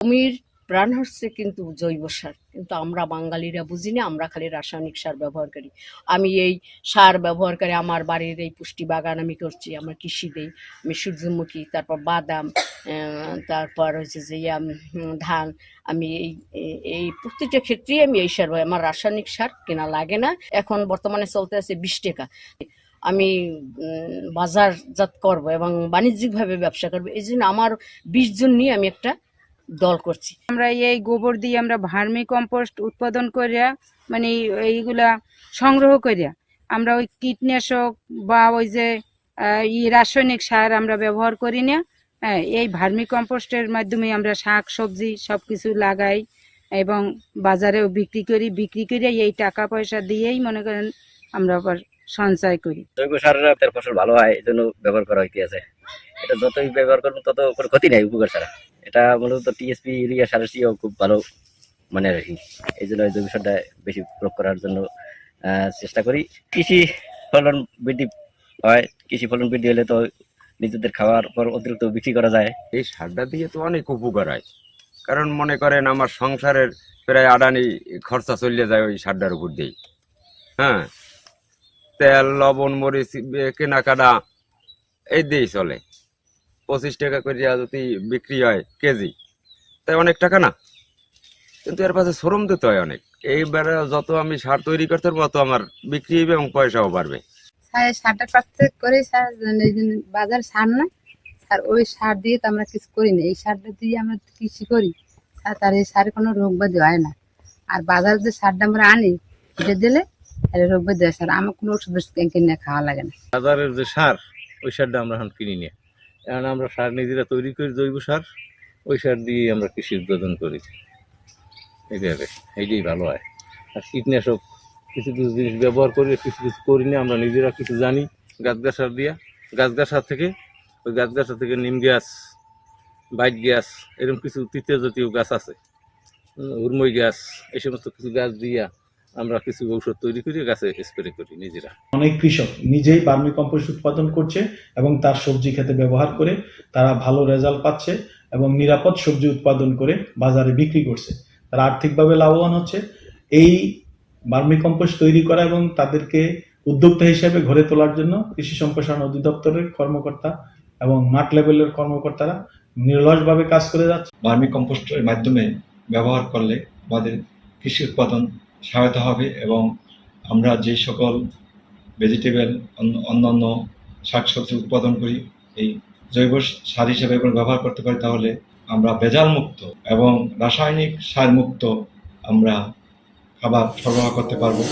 জমির প্রাণ হচ্ছে কিন্তু জৈব সার, কিন্তু আমরা বাঙালিরা বুঝি না, আমরা খালি রাসায়নিক সার ব্যবহার করি। আমি এই সার ব্যবহার করে আমার বাড়ির এই পুষ্টি বাগান আমি করছি, আমার কৃষি দেই, আমি সূর্যমুখী, তারপর বাদাম, তারপর হচ্ছে যে ধান, আমি এই প্রত্যেকটা ক্ষেত্রেই আমি এই সার, আমার রাসায়নিক সার কেনা লাগে না। এখন বর্তমানে চলতে আছে 20 টাকা। আমি বাজারজাত করব এবং বাণিজ্যিকভাবে ব্যবসা করবো, এই জন্য আমার 20 জন নিয়ে আমি একটা দল করছি। আমরা এই গোবর দিয়ে আমরা ভার্মি কম্পোস্ট উৎপাদন করিয়া, মানে এইগুলা সংগ্রহ করিয়া আমরা ওই কীটনাশক বা ওই যে রাসায়নিক সার আমরা ব্যবহার করি না। এই ভার্মি কম্পোস্টের মাধ্যমে আমরা শাক সবজি সবকিছু লাগাই এবং বাজারেও বিক্রি করি এই টাকা পয়সা দিয়েই মনে করেন আমরা আবার সঞ্চয় করি। জৈব সারের ফসল ভালো হয়, এই জন্য ব্যবহার করা হইতেছে। এটা যতই ব্যবহার করবো তত কোনো ক্ষতি নাই, উপকার ছাড়া। এটা মূলত টিএসপি ইউরিয়া সারের চেয়েও খুব ভালো মানের আর কি। এই জন্য জৈব সারটা বেশি প্রয়োগ করার জন্য চেষ্টা করি। কৃষি ফলন বৃদ্ধি হয়, কৃষি ফলন বৃদ্ধি হলে তো নিজেদের খাওয়ার পর অতিরিক্ত বিক্রি করা যায়। এই সারটা দিয়ে তো অনেক উপকার হয়, কারণ মনে করেন আমার সংসারের প্রায় আড়ানি খরচা চলে যায় ওই সারটার উপর দিয়েই। হ্যাঁ, তেল লবণ মরিচ কেনাকাটা এই দিয়েই চলে। 25 টাকা করিয়া যদি বিক্রি হয় কেজি, তাই অনেক টাকা না, কিন্তু এর পাশে শ্রম দিতে হয় অনেক। এইবারে যত আমি সার তৈরি করতে পারবো তত আমার বিক্রি হবে এবং পয়সাও বাড়বে। সারটা পাচ্ছে করে বাজার সার না, সার ওই সার দিয়ে তো আমরা কিছু করি না, এই সারটা দিয়ে আমরা কৃষি করি। তার এই সারে কোনো রোগ ব্যাধি হয় না। আর বাজার যে সারটা আমরা আনি এটা দিলে রোগ ব্যাধি হয়। সার আমার কোনো ওষুধ কিনে খাওয়া লাগে না। বাজারের যে সার, ওই সারটা আমরা এখন কিনি না, কারণ আমরা সার নিজেরা তৈরি করি, জৈব সার, ওই সার দিয়ে আমরা কৃষি উৎপাদন করি। এইটাই ভালো হয়। আর কীটনাশক কিছু কিছু জিনিস ব্যবহার করি, কিছু কিছু করি না, আমরা নিজেরা কিছু জানি। গাছ সার দিয়া, গাছ থেকে ওই গাছ থেকে নিম গাছ, বাইট গাছ, এরকম কিছু তৃতীয় জাতীয় গাছ আছে, উর্মই গাছ, এই সমস্ত কিছু গাছ দিয়া আমরা কিছু ঔষধ তৈরি করে গাছে স্প্রে করি নিজেরা। অনেক কৃষক নিজেই ভার্মি কম্পোস্ট উৎপাদন করছে এবং তার সবজি খেতে ব্যবহার করে তারা ভালো রেজাল্ট পাচ্ছে এবং নিরাপদ সবজি উৎপাদন করে বাজারে বিক্রি করছে। তারা আর্থিকভাবে লাভবান হচ্ছে। এই ভার্মি কম্পোস্ট তৈরি করা এবং তাদেরকে উদ্যোক্তা হিসেবে গড়ে তোলার জন্য কৃষি সম্প্রসারণ অধিদপ্তরের কর্মকর্তা এবং মাঠ লেভেলের কর্মকর্তারা নিরলসভাবে কাজ করে যাচ্ছে। ভার্মি কম্পোস্টের মাধ্যমে ব্যবহার করলে আমাদের কৃষি উৎপাদন সহায়তা হবে এবং আমরা যে সকল ভেজিটেবল অন্যান্য শাকসবজি উৎপাদন করি এই জৈব সার হিসেবে ব্যবহার করতে পারি, তাহলে আমরা ভেজাল মুক্ত এবং রাসায়নিক সার মুক্ত আমরা খাবার সরবরাহ করতে পারবো।